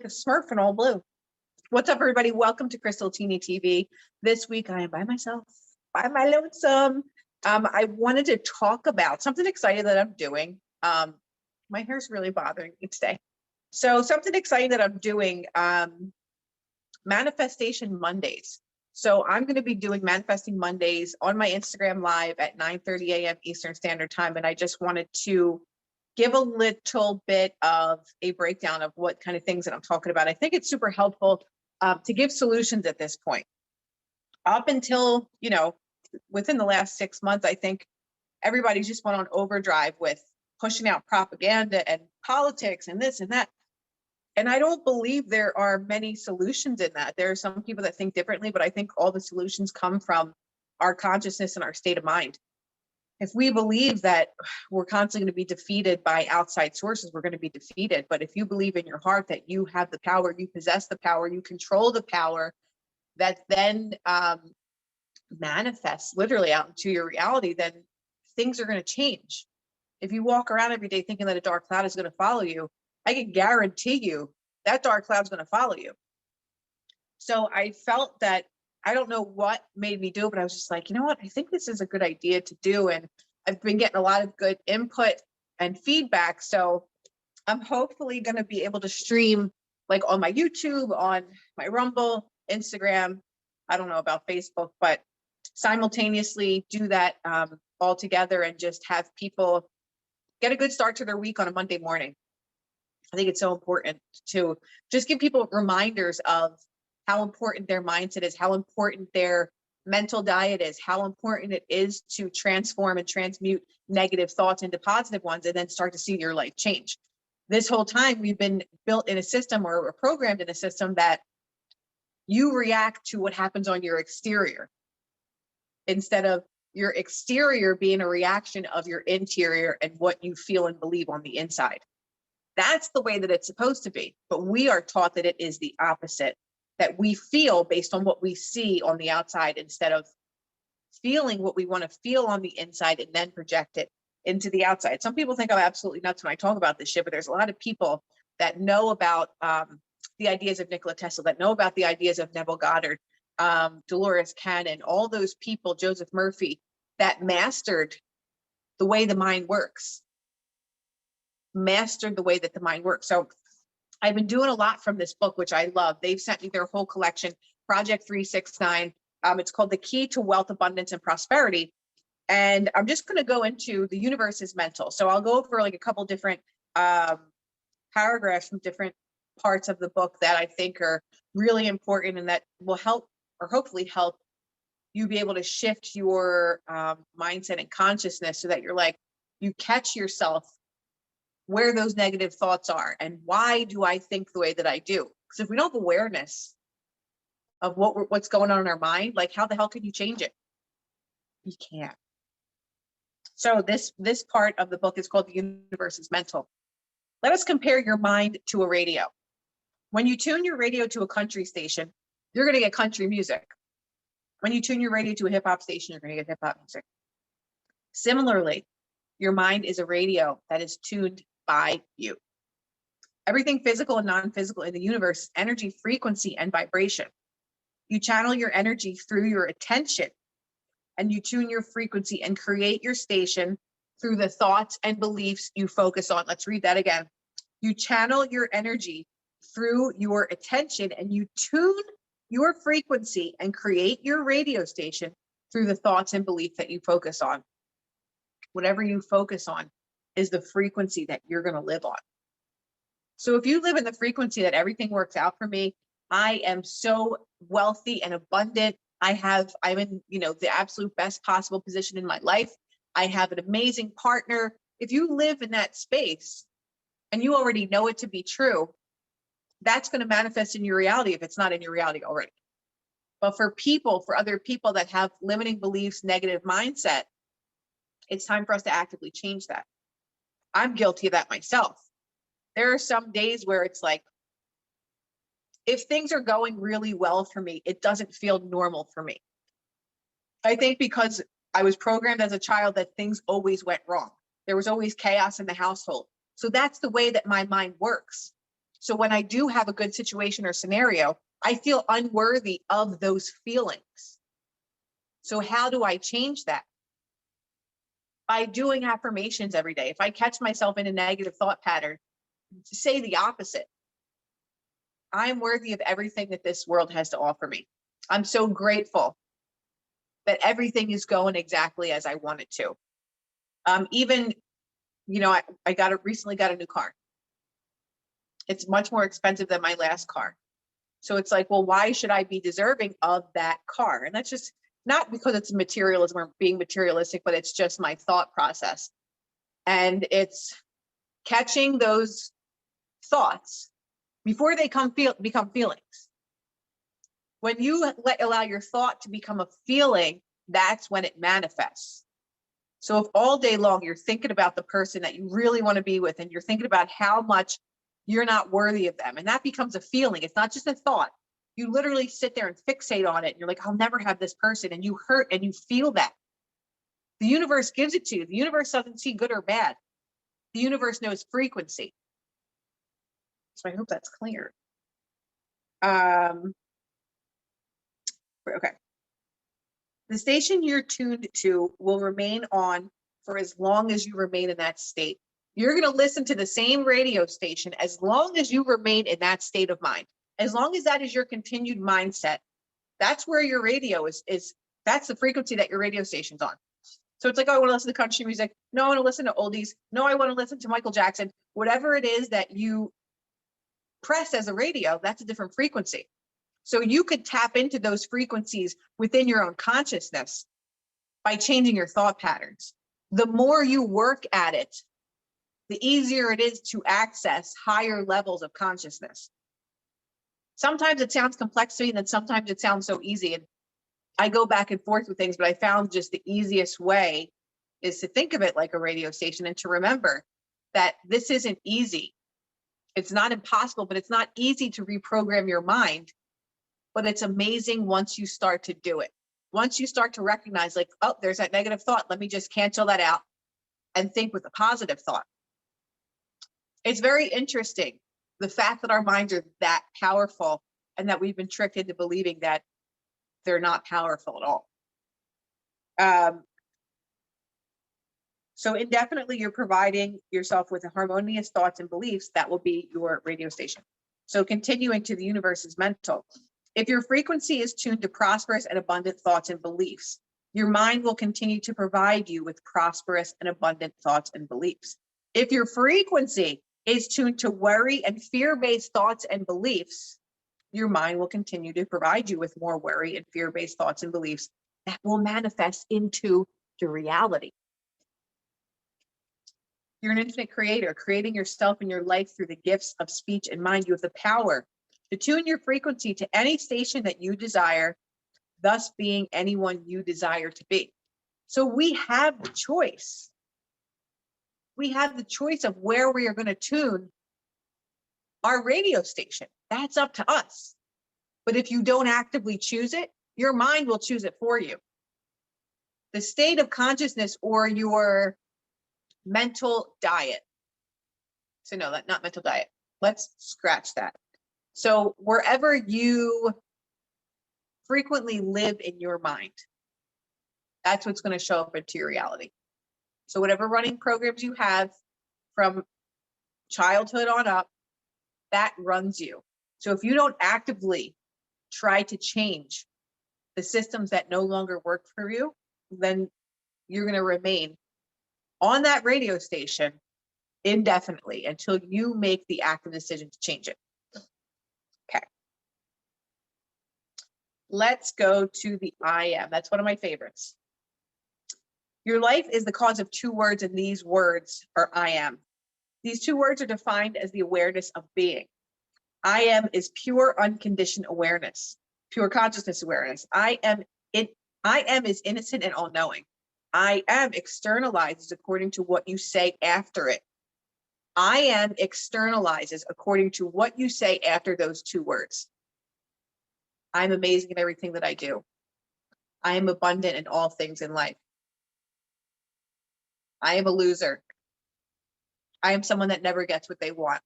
Smurf and all blue. What's up, everybody? Welcome to Krystal Tini TV. This week I am by myself, by my lonesome. I wanted to talk about something exciting that I'm doing. My hair's really bothering me today. So something exciting that I'm doing, Manifestation Mondays. So I'm going to be doing Manifesting Mondays on my Instagram Live at 9:30 a.m. Eastern Standard Time. And I just wanted to give a little bit of a breakdown of what kind of things that I'm talking about. I think it's super helpful to give solutions at this point. Up until, within the last 6 months, I think everybody just went on overdrive with pushing out propaganda and politics and this and that. And I don't believe there are many solutions in that. There are some people that think differently, but I think all the solutions come from our consciousness and our state of mind. If we believe that we're constantly going to be defeated by outside sources, we're going to be defeated. But if you believe in your heart that you have the power, you possess the power, you control the power, that then manifests literally out into your reality, then things are going to change. If you walk around every day thinking that a dark cloud is going to follow you, I can guarantee you that dark cloud is going to follow you. So I felt that, I don't know what made me do it, but I was just like, you know what? I think this is a good idea to do. And I've been getting a lot of good input and feedback. So I'm hopefully going to be able to stream like on my YouTube, on my Rumble, Instagram. I don't know about Facebook, but simultaneously do that all together and just have people get a good start to their week on a Monday morning. I think it's so important to just give people reminders of how important their mindset is, how important their mental diet is, how important it is to transform and transmute negative thoughts into positive ones, and then start to see your life change. This whole time we've been built in a system, or we're programmed in a system that you react to what happens on your exterior instead of your exterior being a reaction of your interior and what you feel and believe on the inside. That's the way that it's supposed to be. But we are taught that it is the opposite, that we feel based on what we see on the outside instead of feeling what we want to feel on the inside and then project it into the outside. Some people think I'm absolutely nuts when I talk about this shit, but there's a lot of people that know about the ideas of Nikola Tesla, that know about the ideas of Neville Goddard, Dolores Cannon, all those people, Joseph Murphy, that mastered the way the mind works. Mastered the way that the mind works. So I've been doing a lot from this book, which I love. They've sent me their whole collection, Project 369. It's called The Key to Wealth, Abundance, and Prosperity. And I'm just going to go into the universe is mental. So I'll go over like a couple different paragraphs from different parts of the book that I think are really important and that will help, or hopefully help, you be able to shift your mindset and consciousness so that you're like, you catch yourself where those negative thoughts are and why do I think the way that I do? Because if we don't have awareness of what's going on in our mind, like how the hell can you change it? You can't. So this part of the book is called The Universe is Mental. Let us compare your mind to a radio. When you tune your radio to a country station, you're going to get country music. When you tune your radio to a hip hop station, you're going to get hip hop music. Similarly, your mind is a radio that is tuned by you. Everything physical and non-physical in the universe is energy, frequency, and vibration. You channel your energy through your attention and you tune your frequency and create your station through the thoughts and beliefs you focus on. Let's read that again. You channel your energy through your attention and you tune your frequency and create your radio station through the thoughts and beliefs that you focus on. Whatever you focus on is the frequency that you're going to live on. So if you live in the frequency that everything works out for me, I am so wealthy and abundant. I'm in, the absolute best possible position in my life. I have an amazing partner. If you live in that space and you already know it to be true, that's going to manifest in your reality if it's not in your reality already. But for other people that have limiting beliefs, negative mindset, it's time for us to actively change that. I'm guilty of that myself. There are some days where it's like, if things are going really well for me, it doesn't feel normal for me. I think because I was programmed as a child that things always went wrong. There was always chaos in the household. So that's the way that my mind works. So when I do have a good situation or scenario, I feel unworthy of those feelings. So how do I change that? By doing affirmations every day. If I catch myself in a negative thought pattern, say the opposite. I'm worthy of everything that this world has to offer me. I'm so grateful that everything is going exactly as I want it to. Even, I recently got a new car. It's much more expensive than my last car. So it's like, well, why should I be deserving of that car? And that's just not because it's materialism or being materialistic, but it's just my thought process. And it's catching those thoughts before they become feelings. When you allow your thought to become a feeling, that's when it manifests. So if all day long you're thinking about the person that you really want to be with, and you're thinking about how much you're not worthy of them, and that becomes a feeling, it's not just a thought. You literally sit there and fixate on it, and you're like, I'll never have this person, and you hurt and you feel that. The universe gives it to you. The universe doesn't see good or bad. The universe knows frequency. So I hope that's clear. Okay. The station you're tuned to will remain on for as long as you remain in that state. You're going to listen to the same radio station as long as you remain in that state of mind. As long as that is your continued mindset, that's where your radio is that's the frequency that your radio station's on. So it's like, oh, I want to listen to country music. No, I want to listen to oldies. No, I want to listen to Michael Jackson. Whatever it is that you press as a radio, that's a different frequency. So you could tap into those frequencies within your own consciousness by changing your thought patterns. The more you work at it, the easier it is to access higher levels of consciousness. Sometimes it sounds complex to me, and then sometimes it sounds so easy. And I go back and forth with things, but I found just the easiest way is to think of it like a radio station, and to remember that this isn't easy. It's not impossible, but it's not easy to reprogram your mind. But it's amazing once you start to do it. Once you start to recognize, like, oh, there's that negative thought. Let me just cancel that out and think with a positive thought. It's very interesting, the fact that our minds are that powerful, and that we've been tricked into believing that they're not powerful at all. So indefinitely, you're providing yourself with harmonious thoughts and beliefs that will be your radio station. So continuing to the universe is mental. If your frequency is tuned to prosperous and abundant thoughts and beliefs, your mind will continue to provide you with prosperous and abundant thoughts and beliefs. If your frequency is tuned to worry and fear-based thoughts and beliefs, your mind will continue to provide you with more worry and fear-based thoughts and beliefs that will manifest into your reality. You're an infinite creator, creating yourself and your life through the gifts of speech and mind. You have the power to tune your frequency to any station that you desire, thus being anyone you desire to be. So we have the choice. We have the choice of where we are going to tune our radio station. That's up to us. But if you don't actively choose it, your mind will choose it for you. The state of consciousness, or your mental diet. So no, not mental diet. Let's scratch that. So wherever you frequently live in your mind, that's what's going to show up into your reality. So whatever running programs you have from childhood on up, that runs you. So if you don't actively try to change the systems that no longer work for you, then you're going to remain on that radio station indefinitely until you make the active decision to change it. Okay. Let's go to the I am. That's one of my favorites. Your life is the cause of two words, and these words are I am. These two words are defined as the awareness of being. I am is pure unconditioned awareness, pure consciousness awareness. I am is innocent and all-knowing. I am externalizes according to what you say after it. I am externalizes according to what you say after those two words. I'm amazing in everything that I do. I am abundant in all things in life. I am a loser. I am someone that never gets what they want.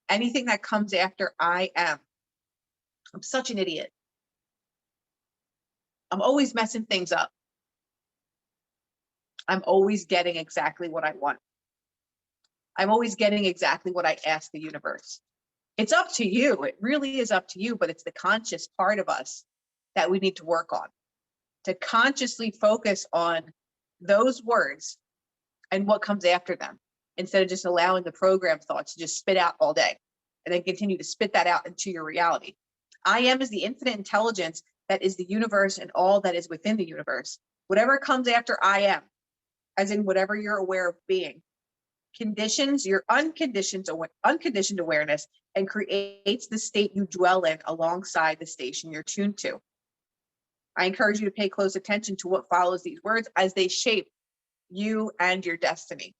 Anything that comes after I am. I'm such an idiot. I'm always messing things up. I'm always getting exactly what I want. I'm always getting exactly what I ask the universe. It's up to you. It really is up to you, but it's the conscious part of us that we need to work on, to consciously focus on those words and what comes after them, instead of just allowing the program thoughts to just spit out all day and then continue to spit that out into your reality. I am is the infinite intelligence that is the universe and all that is within the universe. Whatever comes after I am, as in whatever you're aware of being, conditions your unconditioned awareness and creates the state you dwell in alongside the station you're tuned to. I encourage you to pay close attention to what follows these words as they shape you and your destiny.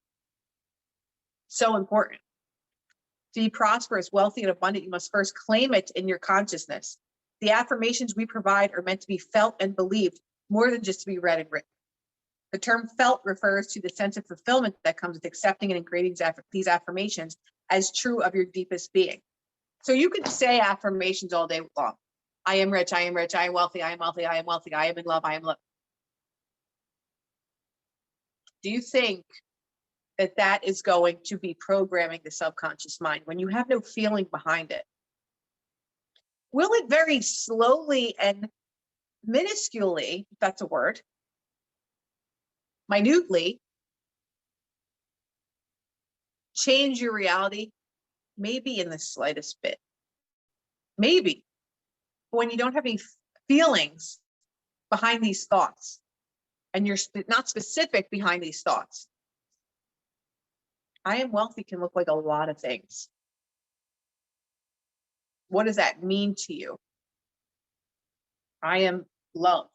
So important. To be prosperous, wealthy, and abundant, you must first claim it in your consciousness. The affirmations we provide are meant to be felt and believed more than just to be read and written. The term felt refers to the sense of fulfillment that comes with accepting and integrating these affirmations as true of your deepest being. So you could say affirmations all day long. I am rich, I am rich, I am wealthy, I am wealthy, I am wealthy, I am in love, I am love. Do you think that that is going to be programming the subconscious mind when you have no feeling behind it? Will it very slowly and minusculely, if that's a word, minutely change your reality? Maybe in the slightest bit. Maybe. But when you don't have any feelings behind these thoughts and you're not specific behind these thoughts, I am wealthy can look like a lot of things. What does that mean to you? I am loved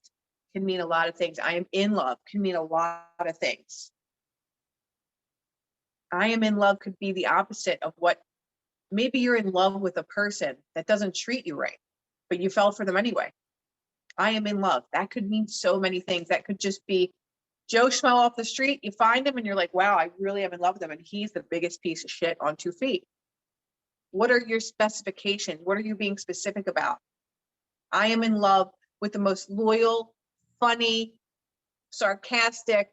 can mean a lot of things. I am in love can mean a lot of things. I am in love could be the opposite of what, maybe you're in love with a person that doesn't treat you right, but you fell for them anyway. I am in love. That could mean so many things. That could just be Joe Schmo off the street. You find him and you're like, wow, I really am in love with him. And he's the biggest piece of shit on 2 feet. What are your specifications? What are you being specific about? I am in love with the most loyal, funny, sarcastic,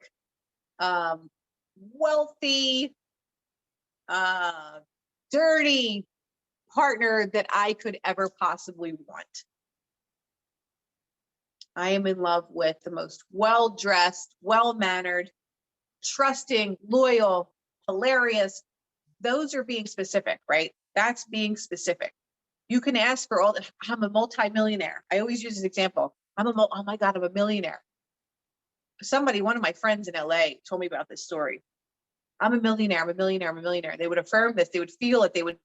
wealthy, dirty partner that I could ever possibly want. I am in love with the most well-dressed, well-mannered, trusting, loyal, hilarious. Those are being specific, right? That's being specific. You can ask for all that. I'm a multimillionaire. I always use this example. Oh my God, I'm a millionaire. One of my friends in LA told me about this story. I'm a millionaire, I'm a millionaire, I'm a millionaire. They would affirm this, they would feel it, they would,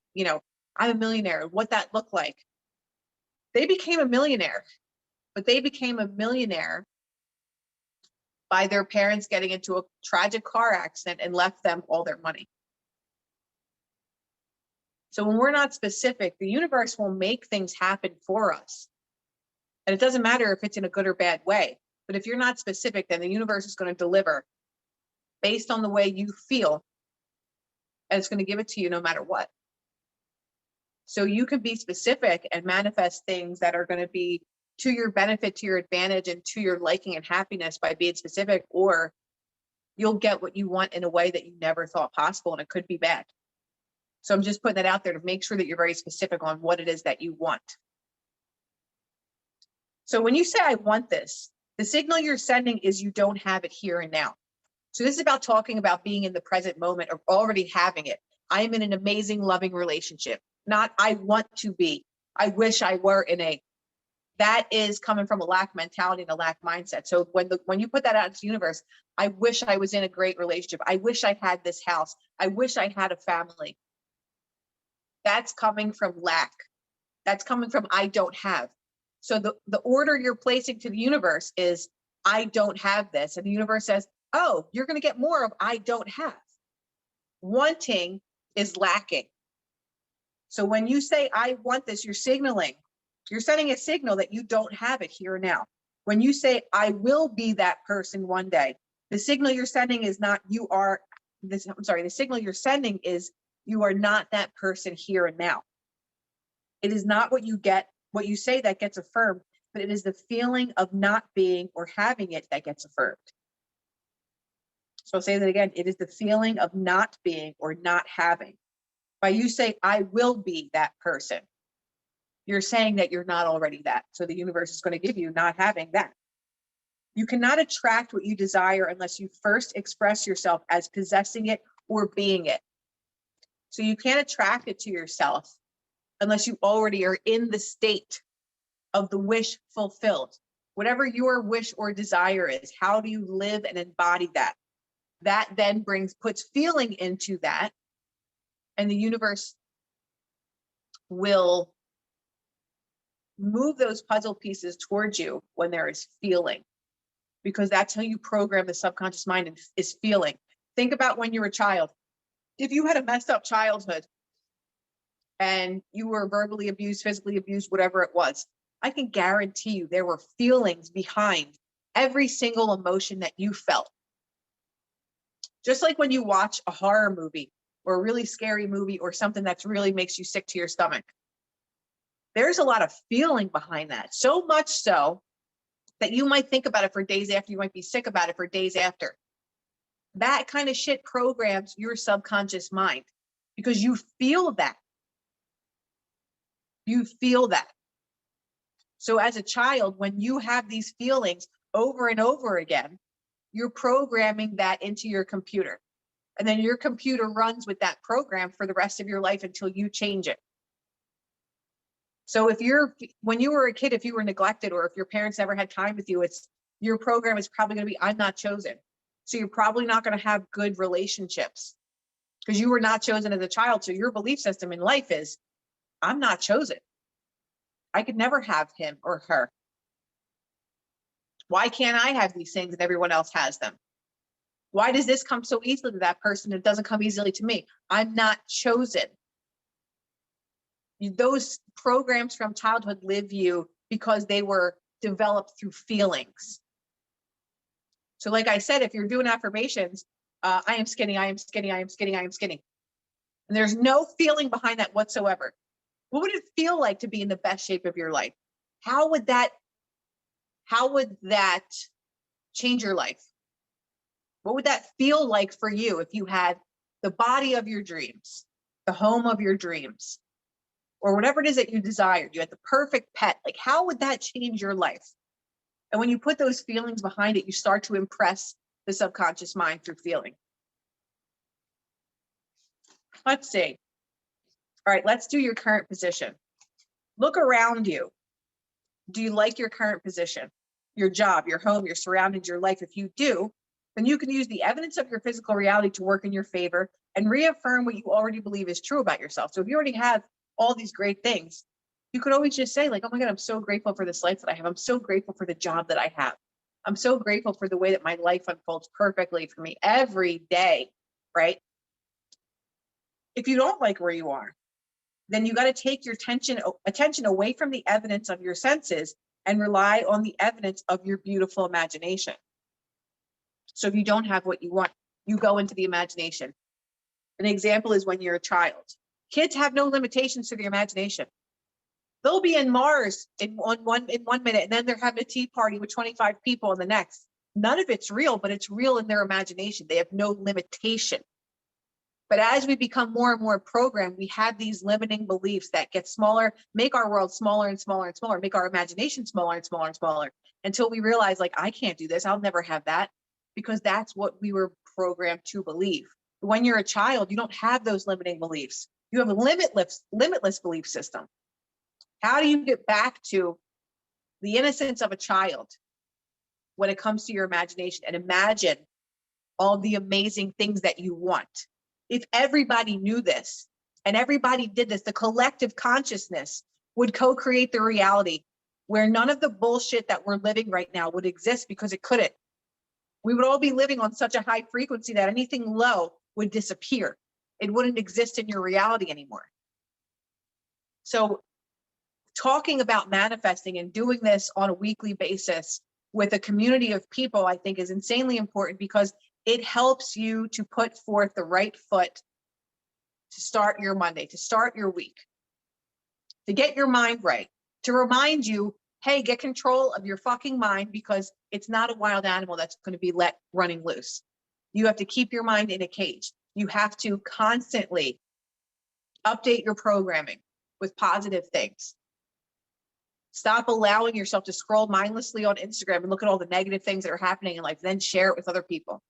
I'm a millionaire, what that looked like. They became a millionaire, but they became a millionaire by their parents getting into a tragic car accident and left them all their money. So when we're not specific, the universe will make things happen for us. And it doesn't matter if it's in a good or bad way, but if you're not specific, then the universe is going to deliver based on the way you feel, and it's going to give it to you no matter what. So you can be specific and manifest things that are going to be to your benefit, to your advantage, and to your liking and happiness by being specific, or you'll get what you want in a way that you never thought possible, and it could be bad. So I'm just putting that out there to make sure that you're very specific on what it is that you want. So when you say, I want this, the signal you're sending is you don't have it here and now. So this is about talking about being in the present moment or already having it. I am in an amazing, loving relationship. Not I want to be. I wish I were in a. That is coming from a lack mentality and a lack mindset. So when you put that out into the universe, I wish I was in a great relationship. I wish I had this house. I wish I had a family. That's coming from lack. That's coming from I don't have. So the order you're placing to the universe is I don't have this. And the universe says, oh, you're going to get more of I don't have. Wanting is lacking. So when you say I want this, you're signaling. You're sending a signal that you don't have it here and now. When you say I will be that person one day, the signal you're sending is not you are this. I'm sorry. The signal you're sending is You are not that person here and now. It is not what you get, what you say that gets affirmed, but it is the feeling of not being or having it that gets affirmed. So I'll say that again. It is the feeling of not being or not having. By you say, I will be that person, you're saying that you're not already that. So the universe is going to give you not having that. You cannot attract what you desire unless you first express yourself as possessing it or being it. So you can't attract it to yourself unless you already are in the state of the wish fulfilled. Whatever your wish or desire is, how do you live and embody that? That then puts feeling into that, and the universe will move those puzzle pieces towards you when there is feeling, because that's how you program the subconscious mind, is feeling. Think about when you were a child. If you had a messed up childhood and you were verbally abused, physically abused, whatever it was, I can guarantee you there were feelings behind every single emotion that you felt. Just like when you watch a horror movie or a really scary movie or something that really makes you sick to your stomach, there's a lot of feeling behind that. So much so that you might think about it for days after, you might be sick about it for days after. That kind of shit programs your subconscious mind because you feel that. You feel that. So as a child, when you have these feelings over and over again, you're programming that into your computer. And then your computer runs with that program for the rest of your life until you change it. So when you were a kid, if you were neglected or if your parents never had time with you, your program is probably going to be, I'm not chosen. So you're probably not going to have good relationships because you were not chosen as a child. So your belief system in life is, I'm not chosen. I could never have him or her. Why can't I have these things and everyone else has them? Why does this come so easily to that person and it doesn't come easily to me? I'm not chosen. Those programs from childhood live you because they were developed through feelings. So like I said, if you're doing affirmations, I am skinny, I am skinny, I am skinny, I am skinny. And there's no feeling behind that whatsoever. What would it feel like to be in the best shape of your life? How would that change your life? What would that feel like for you if you had the body of your dreams, the home of your dreams, or whatever it is that you desired? You had the perfect pet. Like, how would that change your life? And when you put those feelings behind it, you start to impress the subconscious mind through feeling. Let's see. All right, let's do your current position. Look around you. Do you like your current position? Your job, your home, your surroundings, your life? If you do, then you can use the evidence of your physical reality to work in your favor and reaffirm what you already believe is true about yourself. So if you already have all these great things, you could always just say, like, oh my God, I'm so grateful for this life that I have. I'm so grateful for the job that I have. I'm so grateful for the way that my life unfolds perfectly for me every day, right? If you don't like where you are, then you got to take your attention away from the evidence of your senses and rely on the evidence of your beautiful imagination. So if you don't have what you want, you go into the imagination. An example is when you're a child. Kids have no limitations to their imagination. They'll be in Mars in one minute, and then they're having a tea party with 25 people in the next. None of it's real, but it's real in their imagination. They have no limitation. But as we become more and more programmed, we have these limiting beliefs that get smaller, make our world smaller and smaller and smaller, make our imagination smaller and smaller and smaller, until we realize, like, I can't do this. I'll never have that, because that's what we were programmed to believe. When you're a child, you don't have those limiting beliefs. You have a limitless belief system. How do you get back to the innocence of a child when it comes to your imagination and imagine all the amazing things that you want? If everybody knew this and everybody did this, the collective consciousness would co-create the reality where none of the bullshit that we're living right now would exist, because it couldn't. We would all be living on such a high frequency that anything low would disappear. It wouldn't exist in your reality anymore. So talking about manifesting and doing this on a weekly basis with a community of people, I think, is insanely important, because it helps you to put forth the right foot to start your Monday, to start your week, to get your mind right, to remind you, hey, get control of your fucking mind, because it's not a wild animal that's going to be let running loose. You have to keep your mind in a cage. You have to constantly update your programming with positive things. Stop allowing yourself to scroll mindlessly on Instagram and look at all the negative things that are happening in life, then share it with other people.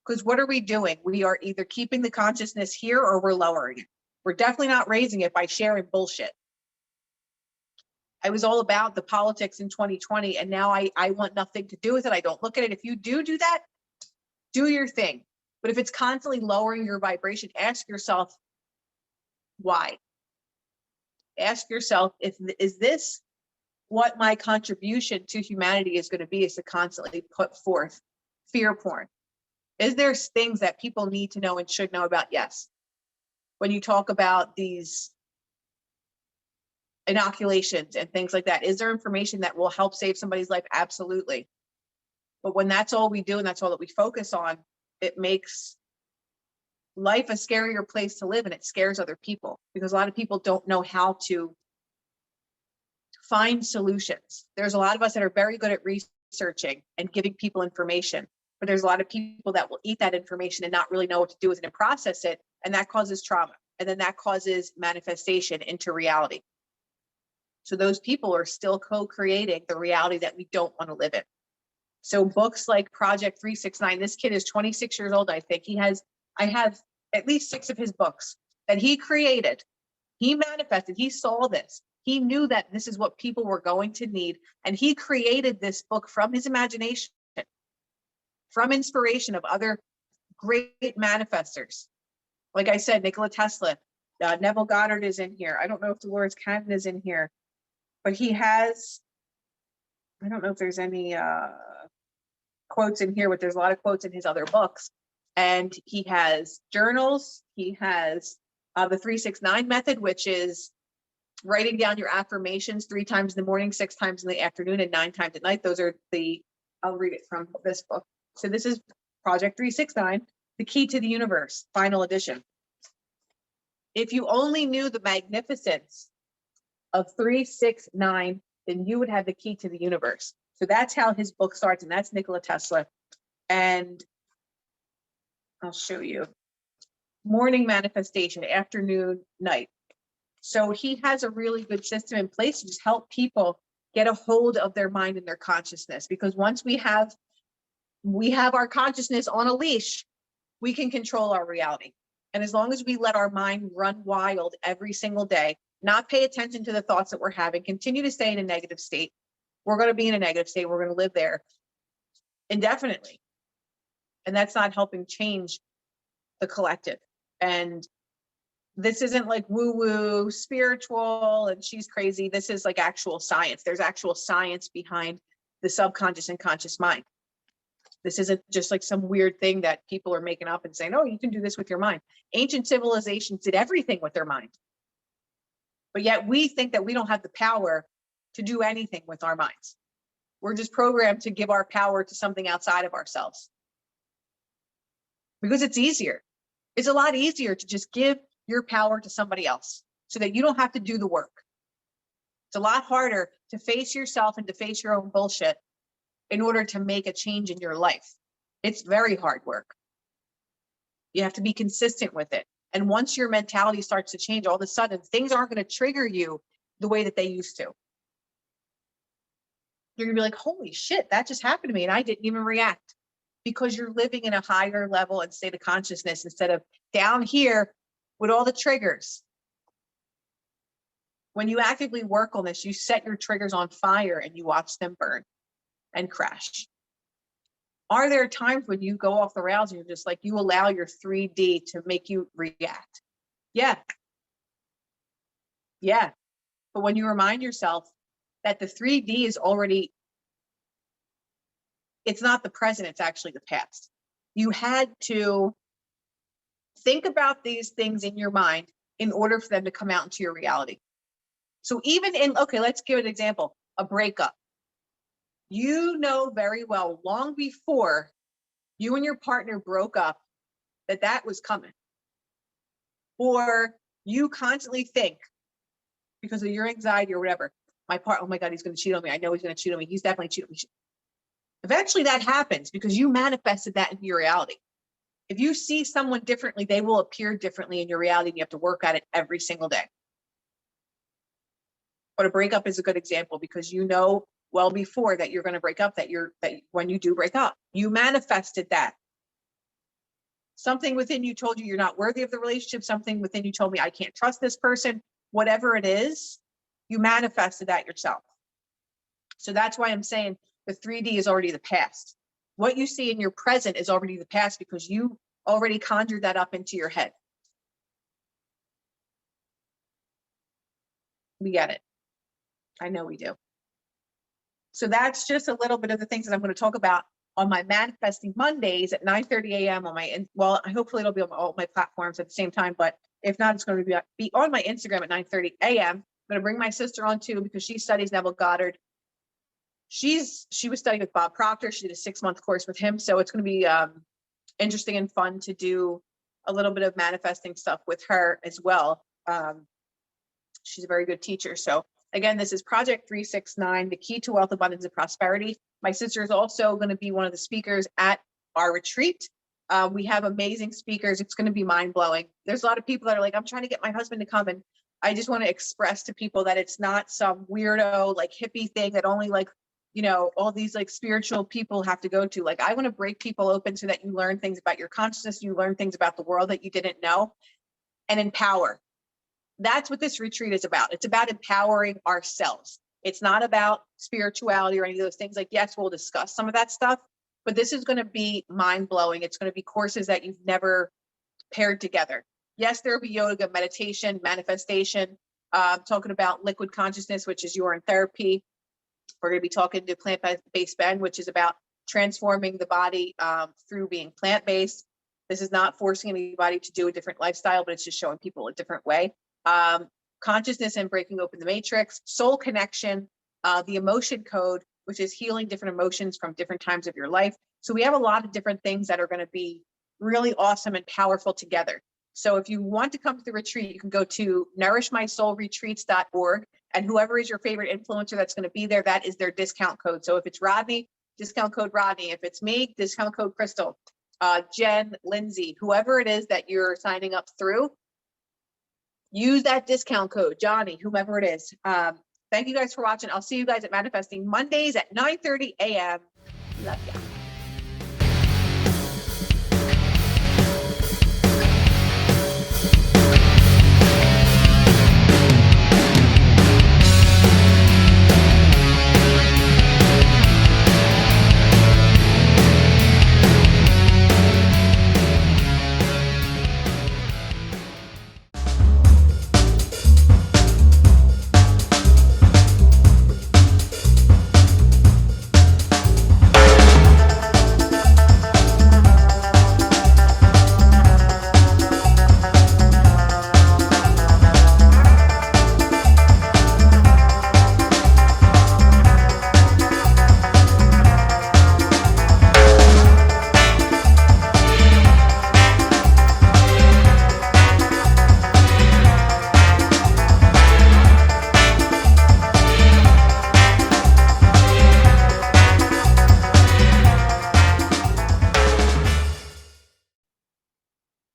Because what are we doing? We are either keeping the consciousness here or we're lowering it. We're definitely not raising it by sharing bullshit. I was all about the politics in 2020, and now I want nothing to do with it. I don't look at it. If you do that, do your thing. But if it's constantly lowering your vibration, ask yourself why. Ask yourself, is this what my contribution to humanity is going to be, is to constantly put forth fear porn? Is there things that people need to know and should know about? Yes. When you talk about these inoculations and things like that, is there information that will help save somebody's life? Absolutely. But when that's all we do and that's all that we focus on, it makes life a scarier place to live, and it scares other people, because a lot of people don't know how to find solutions. There's a lot of us that are very good at researching and giving people information, but there's a lot of people that will eat that information and not really know what to do with it and process it, and that causes trauma, and then that causes manifestation into reality. So those people are still co-creating the reality that we don't want to live in. So books like Project 369, this kid is 26 years old, I think. I have at least 6 of his books that he created. He manifested, he saw this. He knew that this is what people were going to need. And he created this book from his imagination, from inspiration of other great manifestors. Like I said, Nikola Tesla, Neville Goddard is in here. I don't know if Dolores Cannon is in here, but he has, I don't know if there's any quotes in here, but there's a lot of quotes in his other books. And he has journals. He has the 369 method, which is writing down your affirmations 3 times in the morning, 6 times in the afternoon, and 9 times at night. Those are I'll read it from this book. So this is Project 369, The Key to the Universe, final edition. If you only knew the magnificence of 369, then you would have the key to the universe. So that's how his book starts, and that's Nikola Tesla. And I'll show you. Morning manifestation, afternoon, night. So he has a really good system in place to just help people get a hold of their mind and their consciousness. Because once we have our consciousness on a leash, we can control our reality. And as long as we let our mind run wild every single day, not pay attention to the thoughts that we're having, continue to stay in a negative state, we're going to be in a negative state. We're going to live there indefinitely. And that's not helping change the collective. And this isn't like woo-woo spiritual and she's crazy. This is like actual science. There's actual science behind the subconscious and conscious mind. This isn't just like some weird thing that people are making up and saying, oh, you can do this with your mind. Ancient civilizations did everything with their mind. But yet we think that we don't have the power to do anything with our minds. We're just programmed to give our power to something outside of ourselves. Because it's easier. It's a lot easier to just give your power to somebody else so that you don't have to do the work. It's a lot harder to face yourself and to face your own bullshit in order to make a change in your life. It's very hard work. You have to be consistent with it. And once your mentality starts to change, all of a sudden, things aren't going to trigger you the way that they used to. You're going to be like, holy shit, that just happened to me and I didn't even react. Because you're living in a higher level and state of consciousness instead of down here with all the triggers. When you actively work on this, you set your triggers on fire and you watch them burn and crash. Are there times when you go off the rails and you're just like, you allow your 3D to make you react? Yeah. Yeah. But when you remind yourself that the 3D is already, it's not the present, it's actually the past. You had to think about these things in your mind in order for them to come out into your reality. So even in, okay, let's give an example, a breakup. You know very well, long before you and your partner broke up, that was coming. or you constantly think because of your anxiety or whatever, oh my God, he's going to cheat on me. I know he's going to cheat on me. He's definitely cheating on me. Eventually that happens because you manifested that into your reality. If you see someone differently, they will appear differently in your reality, and you have to work at it every single day. But a breakup is a good example because you know well before that you're going to break up, that when you do break up, you manifested that. Something within you told you you're not worthy of the relationship. Something within you told me I can't trust this person. Whatever it is, you manifested that yourself. So that's why I'm saying the 3D is already the past. What you see in your present is already the past because you already conjured that up into your head. We get it. I know we do. So that's just a little bit of the things that I'm going to talk about on my Manifesting Mondays at 9:30 a.m. on my, well, hopefully it'll be on all my platforms at the same time, but if not, it's going to be on my Instagram at 9:30 a.m. I'm going to bring my sister on too because she studies Neville Goddard. She was studying with Bob Proctor. She did a 6-month course with him. So it's going to be interesting and fun to do a little bit of manifesting stuff with her as well. She's a very good teacher. So again, this is Project 369, the key to wealth, abundance, and prosperity. My sister is also going to be one of the speakers at our retreat. We have amazing speakers. It's going to be mind blowing. There's a lot of people that are like, I'm trying to get my husband to come. And I just want to express to people that it's not some weirdo, like hippie thing that only like, you know, all these like spiritual people have to go to. Like, I want to break people open so that you learn things about your consciousness, you learn things about the world that you didn't know, and empower. That's what this retreat is about. It's about empowering ourselves. It's not about spirituality or any of those things. Like, yes, we'll discuss some of that stuff, but this is going to be mind blowing. It's going to be courses that you've never paired together. Yes, there will be yoga, meditation, manifestation, talking about liquid consciousness, which is urine therapy. We're going to be talking to plant-based Ben, which is about transforming the body through being plant-based. This is not forcing anybody to do a different lifestyle, but it's just showing people a different way. Consciousness and breaking open the matrix, soul connection, the emotion code, which is healing different emotions from different times of your life. So we have a lot of different things that are going to be really awesome and powerful together. So if you want to come to the retreat, you can go to nourishmysoulretreats.org, and whoever is your favorite influencer that's going to be there, that is their discount code. So if it's Rodney, discount code Rodney. If it's me, discount code Krystal. Jen, Lindsay, whoever it is that you're signing up through, use that discount code, Johnny, whomever it is. Thank you guys for watching. I'll see you guys at Manifesting Mondays at 9:30 a.m. Love ya.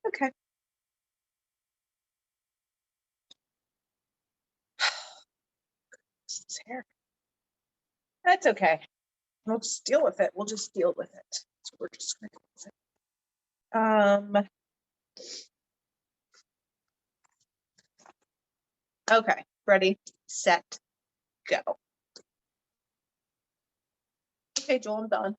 Okay. This hair. That's okay. We'll just deal with it. We'll just deal with it. So we're just going to deal with it. Okay. Ready, set, go. Okay, Joel, I'm done.